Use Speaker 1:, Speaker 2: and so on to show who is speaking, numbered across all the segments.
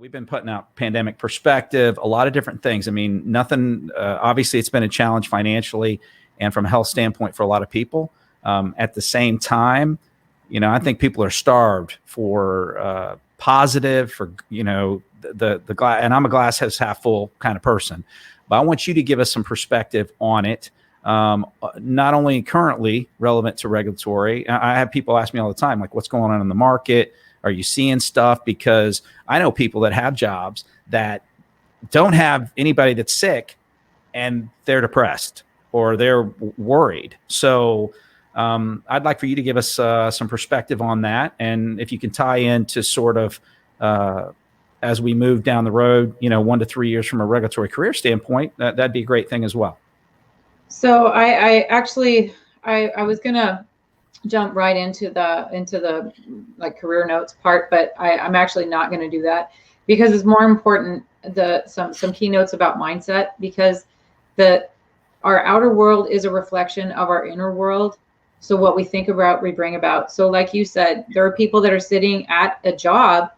Speaker 1: We've been putting out pandemic perspective, a lot of different things. I mean, nothing, obviously it's been a challenge financially and from a health standpoint for a lot of people. At the same time, I think people are starved for positive, for, the glass, and I'm a glass has half full kind of person, but I want you to give us some perspective on it. Not only currently relevant to regulatory. I have people ask me all the time, like, what's going on in the market? Are you seeing stuff? Because I know people that have jobs that don't have anybody that's sick and they're depressed or they're worried. So I'd like for you to give us some perspective on that. And if you can tie into sort of as we move down the road, 1 to 3 years from a regulatory career standpoint, that'd be a great thing as well.
Speaker 2: So I actually was gonna jump right into the like career notes part, but I'm actually not going to do that because it's more important some keynotes about mindset, because our outer world is a reflection of our inner world. So what we think about, we bring about. So like you said, there are people that are sitting at a job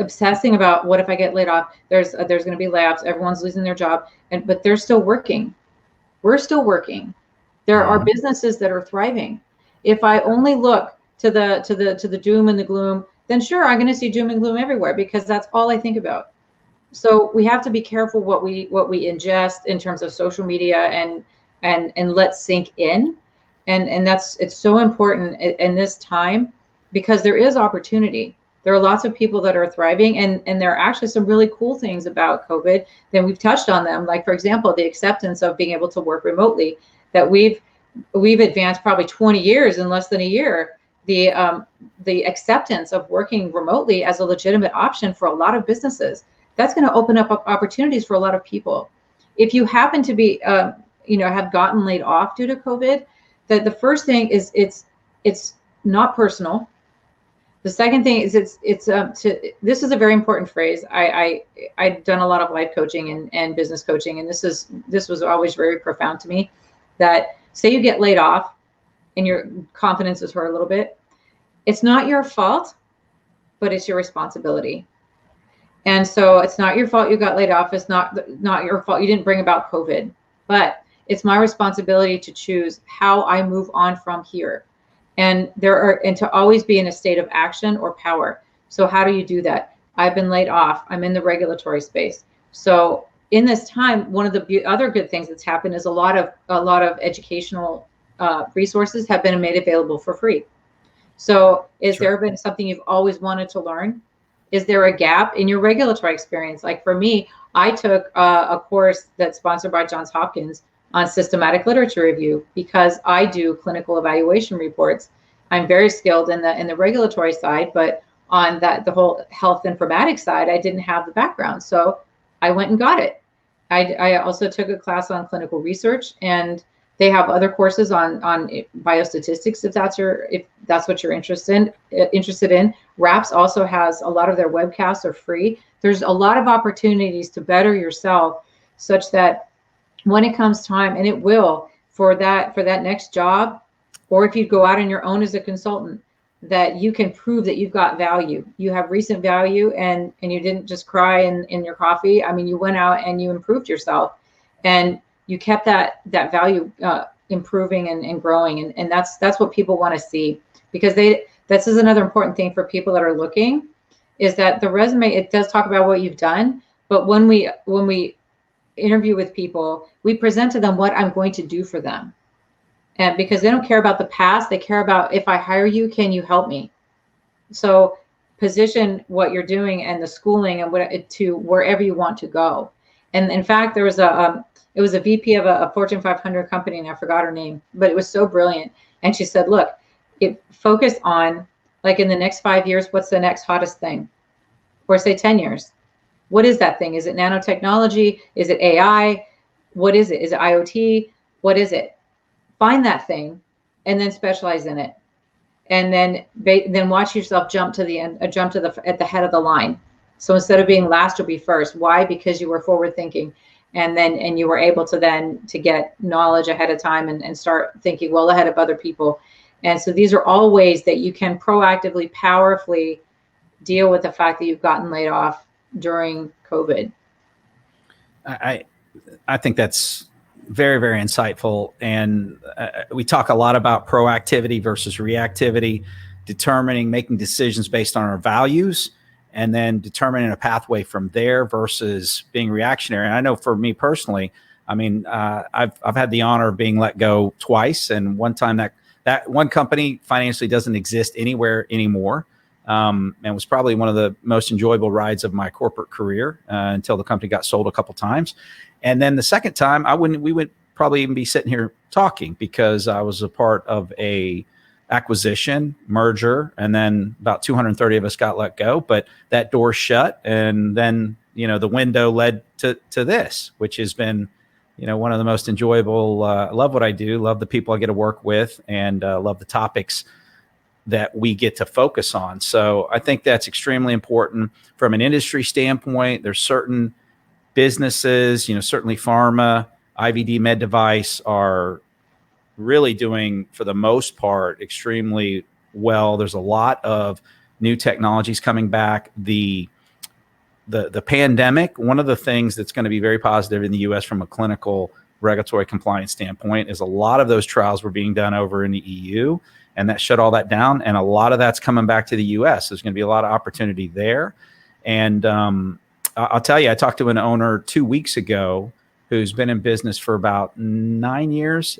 Speaker 2: obsessing about, what if I get laid off? There's going to be layoffs, everyone's losing their job, but they're still working. We're still working. There are businesses that are thriving. If I only look to the doom and the gloom, then sure, I'm going to see doom and gloom everywhere because that's all I think about. So we have to be careful what we ingest in terms of social media and let sink in. And it's so important in this time because there is opportunity. There are lots of people that are thriving, and there are actually some really cool things about COVID. Then we've touched on them, like for example, the acceptance of being able to work remotely, that we've advanced probably 20 years in less than a year. The acceptance of working remotely as a legitimate option for a lot of businesses, that's going to open up opportunities for a lot of people. If you happen to be, have gotten laid off due to COVID, the first thing is it's not personal. The second thing is this is a very important phrase. I've done a lot of life coaching and business coaching, and this was always very profound to me. That say you get laid off and your confidence is hurt a little bit. It's not your fault, but it's your responsibility. And so it's not your fault you got laid off. It's not your fault you didn't bring about COVID, but it's my responsibility to choose how I move on from here. And to always be in a state of action or power. So how do you do that? I've been laid off. I'm in the regulatory space. So in this time, one of the other good things that's happened is a lot of educational resources have been made available for free. So is there been something you've always wanted to learn? Is there a gap in your regulatory experience? Like for me, I took a course that's sponsored by Johns Hopkins on systematic literature review because I do clinical evaluation reports. I'm very skilled in the regulatory side, but on the whole health informatics side, I didn't have the background. So I went and got it. I also took a class on clinical research, and they have other courses on biostatistics if that's what you're interested in. RAPS also has a lot of their webcasts are free. There's a lot of opportunities to better yourself, such that when it comes time, and it will, for that next job, or if you go out on your own as a consultant, that you can prove that you've got value. You have recent value, and you didn't just cry in your coffee. I mean, you went out and you improved yourself, and you kept that value improving and growing. And that's what people want to see, because this is another important thing for people that are looking, is that the resume, it does talk about what you've done, but when we interview with people, we present to them what I'm going to do for them. And because they don't care about the past, they care about, if I hire you, can you help me? So position what you're doing and the schooling and to wherever you want to go. And in fact, there was it was a VP of a Fortune 500 company, and I forgot her name, but it was so brilliant. And she said, look, focus on, like, in the next 5 years, what's the next hottest thing? Or say 10 years. What is that thing? Is it nanotechnology? Is it AI? What is it? Is it IoT? What is it? Find that thing and then specialize in it. And then watch yourself jump to the end, at the head of the line. So instead of being last, you'll be first. Why? Because you were forward thinking. And you were able to get knowledge ahead of time and start thinking well ahead of other people. And so these are all ways that you can proactively, powerfully deal with the fact that you've gotten laid off during COVID?
Speaker 1: I I think that's very, very insightful. And we talk a lot about proactivity versus reactivity, making decisions based on our values, and then determining a pathway from there versus being reactionary. And I know for me personally, I mean, I've had the honor of being let go twice, and one time that one company financially doesn't exist anywhere anymore. And was probably one of the most enjoyable rides of my corporate career until the company got sold a couple times. And then the second time, we would probably even be sitting here talking, because I was a part of a acquisition merger, and then about 230 of us got let go, but that door shut. And then, the window led to this, which has been, one of the most enjoyable. I love what I do, love the people I get to work with, and love the topics that we get to focus on. So I think that's extremely important from an industry standpoint. There's certain businesses, certainly pharma, IVD, med device are really doing, for the most part, extremely well. There's a lot of new technologies coming back. The pandemic, one of the things that's going to be very positive in the U.S. from a clinical regulatory compliance standpoint is a lot of those trials were being done over in the EU, and that shut all that down. And a lot of that's coming back to the U.S. There's going to be a lot of opportunity there. And I'll tell you, I talked to an owner 2 weeks ago who's been in business for about 9 years.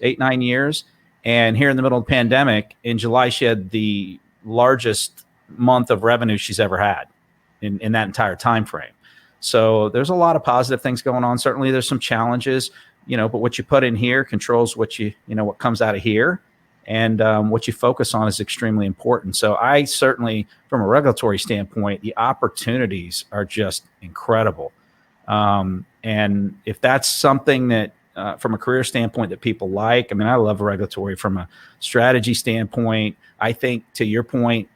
Speaker 1: And here in the middle of the pandemic, in July, she had the largest month of revenue she's ever had in that entire time frame. So there's a lot of positive things going on. Certainly there's some challenges, but what you put in here controls what what comes out of here. And what you focus on is extremely important. So I certainly, from a regulatory standpoint, the opportunities are just incredible. And if that's something that, from a career standpoint, that people like, I mean, I love regulatory from a strategy standpoint. I think, to your point,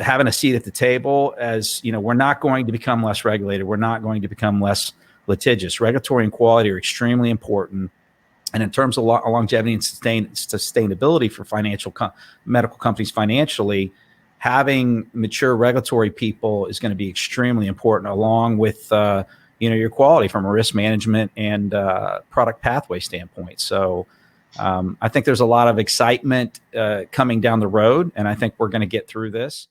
Speaker 1: having a seat at the table, as we're not going to become less regulated. We're not going to become less litigious. Regulatory and quality are extremely important. And in terms of longevity and sustainability for medical companies financially, having mature regulatory people is going to be extremely important, along with your quality from a risk management and product pathway standpoint. So I think there's a lot of excitement coming down the road, and I think we're going to get through this.